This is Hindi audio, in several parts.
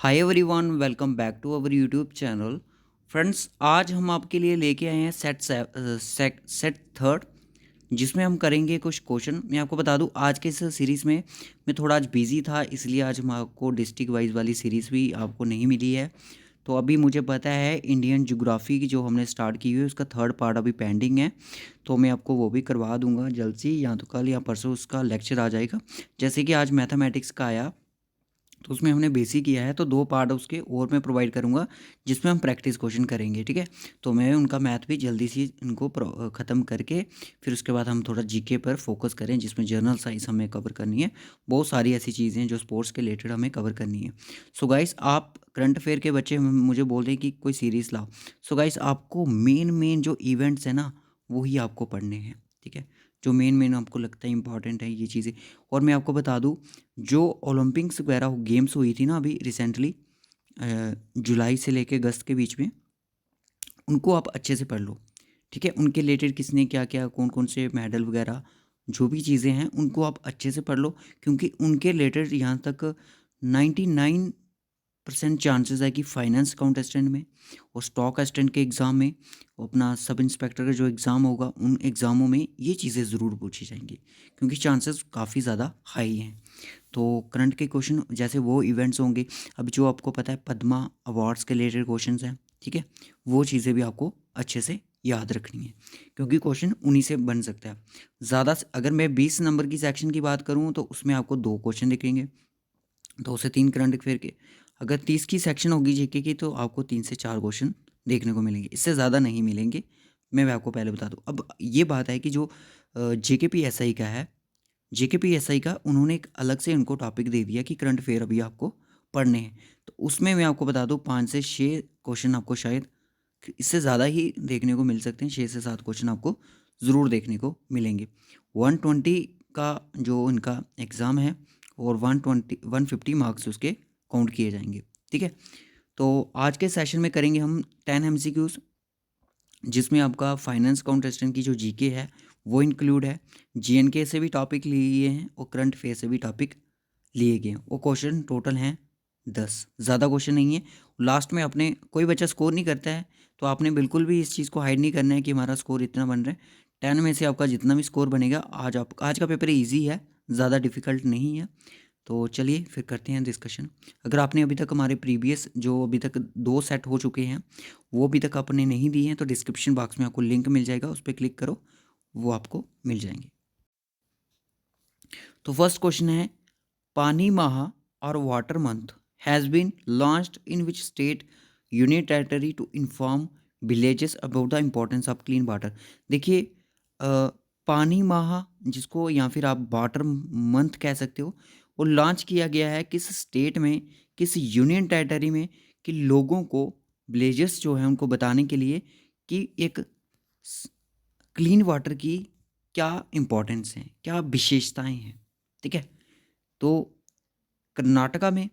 Hi everyone, welcome back to our YouTube channel. Friends, आज हम आपके लिए लेके आए हैं सेट थर्ड, जिसमें हम करेंगे कुछ क्वेश्चन। मैं आपको बता दूं, आज के इस सीरीज़ में मैं थोड़ा आज बिजी था, इसलिए आज हम आपको डिस्ट्रिक्ट वाइज वाली सीरीज़ भी आपको नहीं मिली है। तो अभी मुझे पता है इंडियन ज्योग्राफी की जो हमने स्टार्ट की हुई है उसका थर्ड पार्ट अभी पेंडिंग है, तो मैं आपको वो भी करवा दूंगा जल्द से, या तो कल या परसों उसका लेक्चर आ जाएगा। जैसे कि आज मैथमेटिक्स का आया, तो उसमें हमने बेसिक किया है, तो 2 पार्ट उसके और मैं प्रोवाइड करूँगा जिसमें हम प्रैक्टिस क्वेश्चन करेंगे, ठीक है। तो मैं उनका मैथ भी जल्दी से इनको ख़त्म करके फिर उसके बाद हम थोड़ा जीके पर फोकस करें, जिसमें जर्नल साइंस हमें कवर करनी है। बहुत सारी ऐसी चीज़ें हैं जो स्पोर्ट्स के रिलेटेड हमें कवर करनी है। सो गाइस, आप करंट अफेयर के बच्चे मुझे बोल रहे हैं कि कोई सीरीज़ लाओ। सो गाइस, आपको मेन जो इवेंट्स हैं ना, वही आपको पढ़ने हैं, ठीक है। जो मेन आपको लगता है इंपॉर्टेंट है ये चीज़ें। और मैं आपको बता दूँ, जो ओलंपिक्स वगैरह गेम्स हुई थी ना अभी रिसेंटली, जुलाई से लेके अगस्त के बीच में, उनको आप अच्छे से पढ़ लो, ठीक है। उनके रिलेटेड किसने क्या क्या कौन कौन से मेडल वगैरह जो भी चीज़ें हैं उनको आप अच्छे से पढ़ लो, क्योंकि उनके रिलेटेड यहाँ तक 99% चांसेस है कि फाइनेंस अकाउंटेंट में और स्टॉक असिस्टेंट के एग्ज़ाम में, अपना सब इंस्पेक्टर का जो एग्ज़ाम होगा उन एग्ज़ामों में ये चीज़ें ज़रूर पूछी जाएंगी, क्योंकि चांसेस काफ़ी ज़्यादा हाई हैं। तो करंट के क्वेश्चन जैसे वो इवेंट्स होंगे, अब जो आपको पता है पद्मा अवार्ड्स के रिलेटेड क्वेश्चंस हैं, ठीक है। वो चीज़ें भी आपको अच्छे से याद रखनी है, क्योंकि क्वेश्चन उन्हीं से बन सकता है। अगर मैं 20 नंबर की सेक्शन की बात करूँ तो उसमें आपको 2 क्वेश्चन दिखेंगे, 2 से 3 करंट अफेयर के। अगर 30 की सेक्शन होगी जीके की तो आपको 3 से 4 क्वेश्चन देखने को मिलेंगे, इससे ज़्यादा नहीं मिलेंगे। मैं आपको पहले बता दूँ। अब ये बात है कि जो जेकेपीएसआई का है, जेकेपीएसआई का उन्होंने एक अलग से उनको टॉपिक दे दिया कि करंट अफेयर अभी आपको पढ़ने हैं। तो उसमें मैं आपको बता दूँ 5 से 6 क्वेश्चन आपको शायद इससे ज़्यादा ही देखने को मिल सकते हैं। 6 से 7 क्वेश्चन आपको ज़रूर देखने को मिलेंगे। 120 का जो इनका एग्ज़ाम है और 150 मार्क्स उसके काउंट किए जाएंगे, ठीक है। तो आज के सेशन में करेंगे हम 10 एमसीक्यूज़, जिसमें आपका फाइनेंस अकाउंटेंट की जो जीके है वो इंक्लूड है। जीएनके से भी टॉपिक लिए हैं और करंट अफेयर से भी टॉपिक लिए गए हैं। वो क्वेश्चन टोटल हैं 10, ज़्यादा क्वेश्चन नहीं है। लास्ट में अपने कोई बच्चा स्कोर नहीं करता है, तो आपने बिल्कुल भी इस चीज़ को हाइड नहीं करना है कि हमारा स्कोर इतना बन रहा है। 10 में से आपका जितना भी स्कोर बनेगा, आज का पेपर ईजी है, ज़्यादा डिफिकल्ट नहीं है। तो चलिए फिर करते हैं डिस्कशन। अगर आपने अभी तक हमारे प्रीवियस जो अभी तक 2 सेट हो चुके हैं वो अभी तक आपने नहीं दिए हैं, तो डिस्क्रिप्शन बॉक्स में आपको लिंक मिल जाएगा, उस पर क्लिक करो, वो आपको मिल जाएंगे। तो फर्स्ट क्वेश्चन है, पानी माह और water month has been launched in which state union territory to inform villages about the importance of clean water. देखिए, पानी माह, जिसको या फिर आप वाटर मंथ कह सकते हो, वो लॉन्च किया गया है किस स्टेट में, किस यूनियन टेरिटरी में, कि लोगों को, विलेजेस जो है उनको बताने के लिए कि एक क्लीन वाटर की क्या इम्पोर्टेंस है, क्या विशेषताएं हैं, ठीक है। तो कर्नाटका में,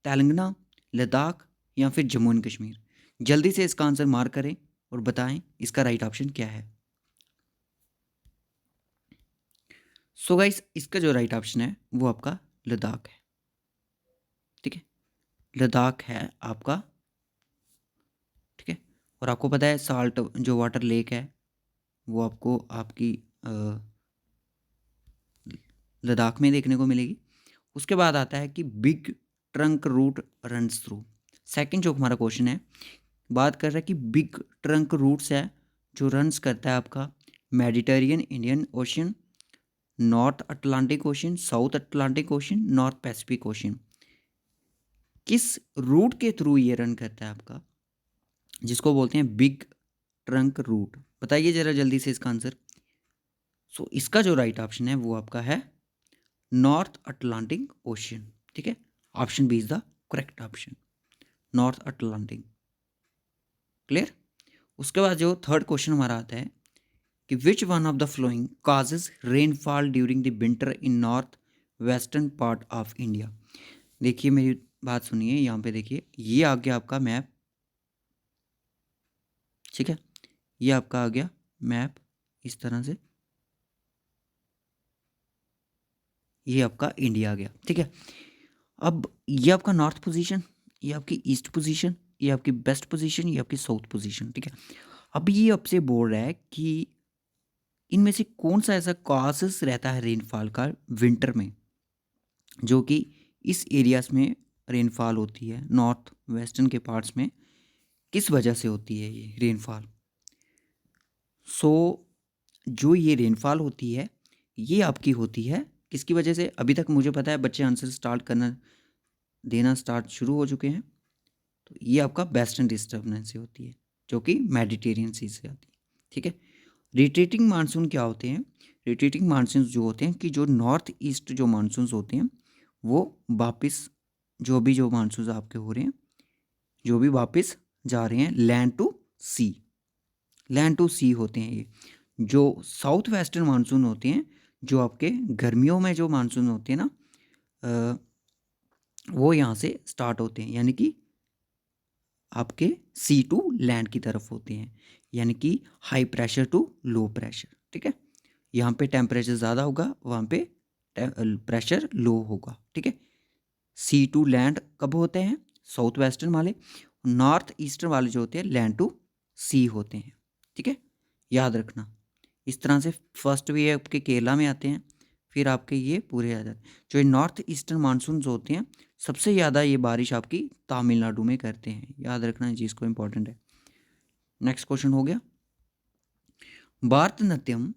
तेलंगाना, लद्दाख या फिर जम्मू एंड कश्मीर। जल्दी से इसका आंसर मार्क करें और बताएं इसका राइट ऑप्शन क्या है। सो गाइस, इसका जो राइट ऑप्शन है वो आपका लद्दाख है, ठीक है। लद्दाख है आपका, ठीक है। और आपको पता है साल्ट जो वाटर लेक है वो आपको आपकी लद्दाख में देखने को मिलेगी। उसके बाद आता है कि big trunk route runs through. Second जो हमारा क्वेश्चन है, बात कर रहा है कि बिग ट्रंक रूट्स है जो रन्स करता है आपका Mediterranean Indian ocean, north Atlantic ocean, south Atlantic ocean, north Pacific ocean. किस रूट के थ्रू ये रन करता है आपका, जिसको बोलते हैं बिग ट्रंक रूट? बताइए जरा जल्दी से इसका आंसर। सो इसका जो राइट ऑप्शन है वो आपका है नॉर्थ अटलांटिक ओशन, ठीक है। Option B is the correct option, north Atlantic. Clear. उसके बाद जो थर्ड क्वेश्चन हमारा आता है कि which one of the following causes rainfall during the winter in north western part of India. देखिए मेरी बात सुनिए, यहाँ पे देखिए, ये आ गया आपका मैप, ठीक है। ये आपका आ गया मैप इस तरह से, ये आपका इंडिया आ गया, ठीक है। अब ये आपका नॉर्थ पोजीशन, ये आपकी ईस्ट पोजीशन, ये आपकी वेस्ट पोजीशन, ये आपकी साउथ पोजीशन, ठीक है। अब ये आपसे बोल रहा है कि इनमें से कौन सा ऐसा कॉजेस रहता है रेनफॉल का विंटर में, जो कि इस एरियाज में रेनफॉल होती है, नॉर्थ वेस्टर्न के पार्ट्स में किस वजह से होती है ये रेनफॉल। सो जो ये रेनफॉल होती है ये आपकी होती है किसकी वजह से। अभी तक मुझे पता है बच्चे आंसर स्टार्ट करना देना स्टार्ट शुरू हो चुके हैं। तो ये आपका वेस्टर्न डिस्टर्बेंस से होती है, जो कि मेडिटेरियन सी से आती है, ठीक है। रिट्रीटिंग मानसून क्या होते हैं? रिट्रीटिंग मानसून जो होते हैं कि जो नॉर्थ ईस्ट जो मानसून होते हैं वो वापस, जो मानसून आपके हो रहे हैं, जो भी वापस जा रहे हैं land to sea, land to sea होते हैं ये। जो साउथ वेस्टर्न मानसून होते हैं, जो आपके गर्मियों में जो मानसून होते हैं ना, वो यहाँ से स्टार्ट होते हैं, यानी कि आपके सी टू लैंड की तरफ होते हैं, यानी कि high pressure to low pressure, ठीक है। यहाँ पे टेम्परेचर ज़्यादा होगा, वहाँ पे प्रेशर लो होगा, ठीक है। सी टू लैंड कब होते हैं? साउथ वेस्टर्न वाले। नॉर्थ ईस्टर्न वाले जो होते हैं लैंड टू सी होते हैं, ठीक है। याद रखना इस तरह से। फर्स्ट भी आपके केरला में आते हैं, फिर आपके ये पूरे आ जाते हैं। जो नॉर्थ ईस्टर्न मानसून होते हैं सबसे ज़्यादा ये बारिश आपकी तमिलनाडु में करते हैं, याद रखना चीज़ को, इम्पोर्टेंट है। नेक्स्ट क्वेश्चन हो गया। Bharatanatyam,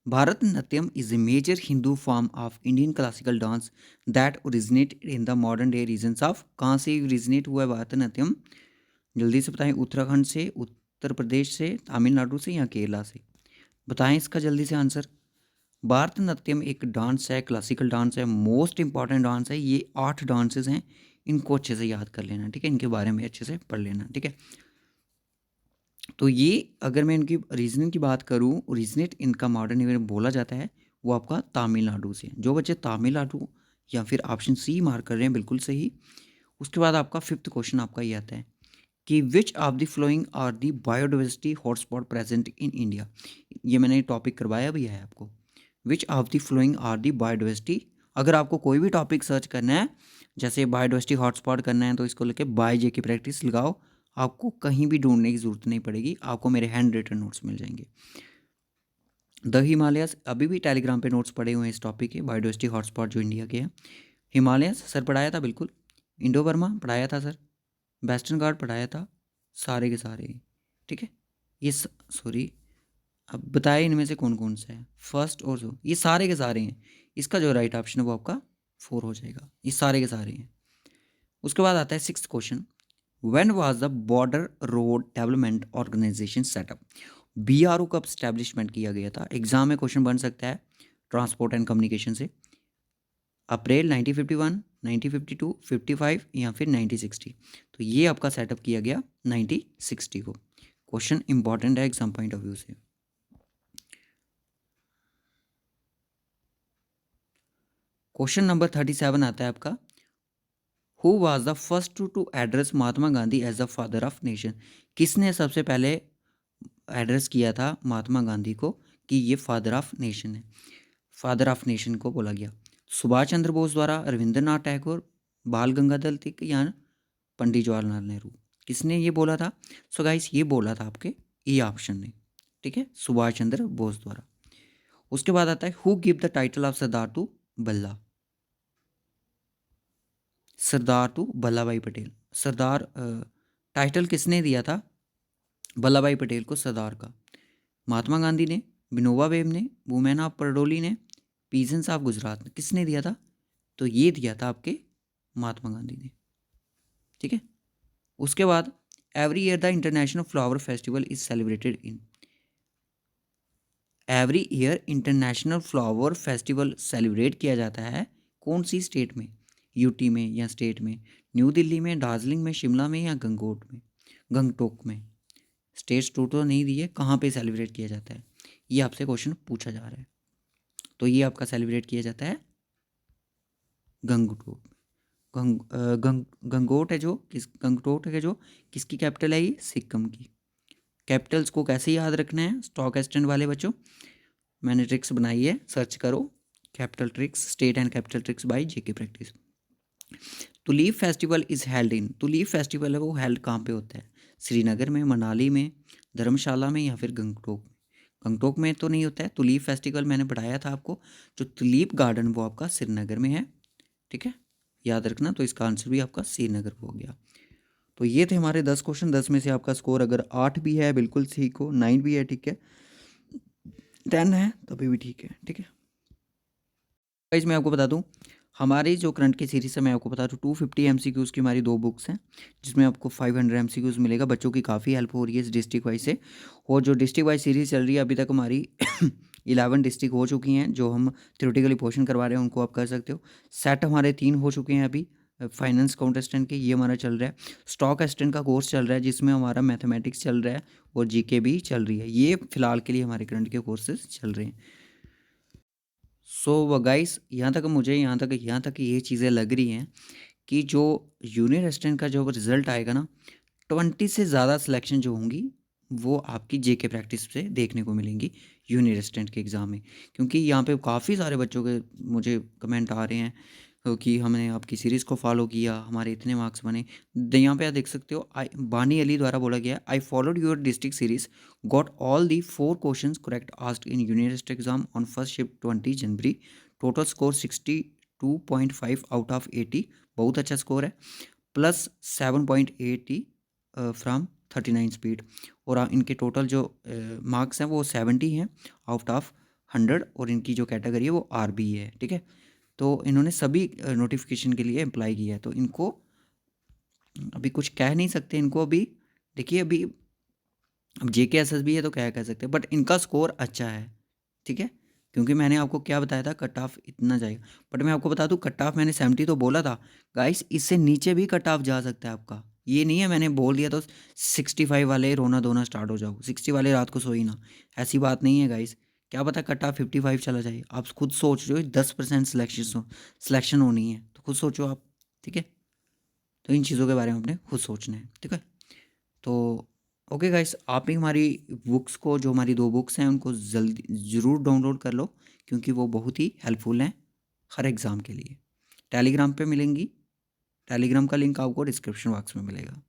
Bharatanatyam is a major Hindu form of Indian classical dance that originated in the modern day regions of, कहाँ से originate हुआ है भारतनाट्यम? जल्दी से बताएं, उत्तराखंड से, उत्तर प्रदेश से, तमिलनाडु से या केरला से? बताएं इसका जल्दी से आंसर। भारतनाट्यम एक डांस है, क्लासिकल डांस है, मोस्ट इंपॉर्टेंट डांस है। ये 8 डांसेस हैं, इनको अच्छे से याद कर लेना, ठीक है। इनके बारे में अच्छे से पढ़ लेना, ठीक है। तो ये अगर मैं इनकी रीजनिंग की बात करूँ, ओरिजिनेट इनका मॉडर्न इवेंट बोला जाता है वो आपका तमिलनाडु से। जो बच्चे तमिलनाडु या फिर ऑप्शन सी मार्क कर रहे हैं बिल्कुल सही। उसके बाद आपका 5th क्वेश्चन आपका ये आता है कि which of the following are the biodiversity hotspot present in India. ये मैंने टॉपिक करवाया भी है आपको। Which of the following are the biodiversity. अगर आपको कोई भी टॉपिक सर्च करना है, जैसे बायोडाइवर्सिटी हॉटस्पॉट करना है, तो इसको लेके बाय जे की प्रैक्टिस लगाओ, आपको कहीं भी ढूंढने की ज़रूरत नहीं पड़ेगी, आपको मेरे हैंड रिटन नोट्स मिल जाएंगे। द हिमालयस, अभी भी टेलीग्राम पे नोट्स पड़े हुए हैं इस टॉपिक के, बायोडाइवर्सिटी हॉटस्पॉट जो इंडिया के हैं। हिमालयस सर पढ़ाया था बिल्कुल, इंडो बर्मा पढ़ाया था सर, वेस्टर्न घाट पढ़ाया था, सारे के सारे, ठीक है। ये सॉरी, अब बताए इनमें से कौन कौन सा है फर्स्ट और जो, ये सारे के सारे हैं। इसका जो राइट ऑप्शन है वो आपका 4 हो जाएगा, ये सारे के सारे हैं। उसके बाद आता है 6th question. When was the border road development organisation set up. BRO कब स्टैब्लिशमेंट किया गया था? एग्जाम में क्वेश्चन बन सकता है ट्रांसपोर्ट एंड कम्युनिकेशन से। अप्रैल 1951, 1952, 55 या फिर 1960। तो ये आपका सेटअप किया गया 1960 को। क्वेश्चन इंपॉर्टेंट है एग्जाम पॉइंट ऑफ व्यू से। क्वेश्चन नंबर 37 आता है आपका, who was the first to address Mahatma Gandhi as the father of nation. किसने सबसे पहले एड्रेस किया था महात्मा गांधी को कि ये फादर ऑफ नेशन है? फादर ऑफ नेशन को बोला गया सुभाष चंद्र बोस द्वारा, रविंद्रनाथ टैगोर, बाल गंगाधर तिलक या पंडित जवाहरलाल नेहरू। किसने ये बोला था? सो गाइस ये बोला था आपके ए ऑप्शन ने, ठीक है, सुभाष चंद्र बोस द्वारा। उसके बाद आता है who give the title of Sardar to बल्ला। सरदार टू वल्लभ भाई पटेल। सरदार टाइटल किसने दिया था वल्लभ भाई पटेल को सरदार का? महात्मा गांधी ने, विनोबा वेब ने, वुमेन ऑफ परडोली ने, पीजेंस ऑफ गुजरात ने। किसने दिया था? तो ये दिया था आपके महात्मा गांधी ने, ठीक है। उसके बाद every year the international flower festival is celebrated in. Every year international flower festival celebrate किया जाता है कौन सी स्टेट में? यूटी में या स्टेट में? न्यू दिल्ली में, दार्जिलिंग में, शिमला में या गंगटोक में? स्टेट्स तो नहीं दी है, कहाँ पे सेलिब्रेट किया जाता है ये आपसे क्वेश्चन पूछा जा रहा है। तो ये आपका सेलिब्रेट किया जाता है गंगटोक में। गंगोट है जो गंगटोक है जो किसकी कैपिटल है? ये सिक्किम की। कैपिटल्स को कैसे याद रखना है स्टॉक एक्सटेंड वाले बच्चों? मैंने ट्रिक्स बनाई है, सर्च करो capital tricks, state and capital tricks by JK practice. Tulip festival is held in, tulip festival है वो हेल्ड कहाँ पे होता है? श्रीनगर में, मनाली में, धर्मशाला में या फिर गंगटोक में? गंगटोक में तो नहीं होता है, तुलीप फेस्टिवल मैंने बताया था आपको, जो तुलीप गार्डन वो आपका श्रीनगर में है, ठीक है? याद रखना, तो इसका आंसर भी आपका श्रीनगर हो गया। तो ये थे हमारे 10 क्वेश्चन, 10 में से आपका स्कोर अगर 8 भी है बिल्कुल ठीक हो, 9 भी है ठीक है, 10 है तभी भी ठीक है। गाइस मैं आपको बता दूं, हमारी जो करंट की सीरीज़ है मैं आपको बता दूं 250 एमसीक्यूज़ की हमारी 2 बुक्स हैं, जिसमें आपको 500 एमसीक्यूज़ मिलेगा। बच्चों की काफ़ी हेल्प हो रही है इस डिस्ट्रिक्ट वाइज से, और जो डिस्ट्रिक्ट वाइज सीरीज़ चल रही है अभी तक हमारी 11 डिस्ट्रिक्ट हो चुकी हैं, जो हम थ्योरेटिकली पोर्शन करवा रहे हैं उनको आप कर सकते हो। सेट हमारे 3 हो चुके हैं अभी फाइनेंस काउंटेस्टेंट के, ये हमारा चल रहा है। स्टॉक असिस्टेंट का कोर्स चल रहा है जिसमें हमारा मैथमेटिक्स चल रहा है और जीके भी चल रही है। ये फिलहाल के लिए हमारे करंट के कोर्सेज चल रहे हैं। सो गाइस यहाँ तक ये चीज़ें लग रही हैं कि जो यूनियर असिस्टेंट का जो रिजल्ट आएगा ना, 20 से ज़्यादा सिलेक्शन जो होंगी वो आपकी जेके प्रैक्टिस से देखने को मिलेंगी यूनियर असिस्टेंट के एग्ज़ाम में। क्योंकि यहाँ पे काफ़ी सारे बच्चों के मुझे कमेंट आ रहे हैं कि हमने आपकी सीरीज़ को फॉलो किया, हमारे इतने मार्क्स बने। यहाँ पे आप देख सकते हो, आई बानी अली द्वारा बोला गया है, I followed your district series, got all the 4 questions correct asked in यूनियर assistant exam on first shift 20 January, total score 62.5 out of 80, बहुत अच्छा स्कोर है, प्लस 7.80 फ्राम 39 स्पीड, और इनके टोटल जो मार्क्स हैं वो 70 हैं आउट ऑफ 100, और इनकी जो कैटेगरी है वो आरबी है, ठीक है। तो इन्होंने सभी नोटिफिकेशन के लिए अप्लाई किया है, तो इनको अभी कुछ कह नहीं सकते इनको अभी। देखिए अभी अब जेके एसएसबी है तो क्या कह सकते हैं, बट इनका स्कोर अच्छा है, ठीक है। क्योंकि मैंने आपको क्या बताया था, कट ऑफ इतना जाएगा, बट मैं आपको बता दूं कट ऑफ मैंने 70 तो बोला था गाइस, इससे नीचे भी कट ऑफ जा सकता है आपका। ये नहीं है मैंने बोल दिया तो 65 वाले रोना धोना स्टार्ट हो जाओ, 60 वाले रात को सोई ना, ऐसी बात नहीं है गाइस। क्या पता कट ऑफ 55 चला जाए, आप खुद सोच रहे हो 10% सिलेक्शन होनी है, तो खुद सोचो आप, ठीक है। तो इन चीज़ों के बारे में आपने खुद सोचना है, ठीक है। तो ओके गाइस, आप भी हमारी बुक्स को, जो हमारी 2 बुक्स हैं उनको जल्दी ज़रूर डाउनलोड कर लो, क्योंकि वो बहुत ही हेल्पफुल हैं हर एग्ज़ाम के लिए। टेलीग्राम पे मिलेंगी, टेलीग्राम का लिंक आपको डिस्क्रिप्शन बॉक्स में मिलेगा।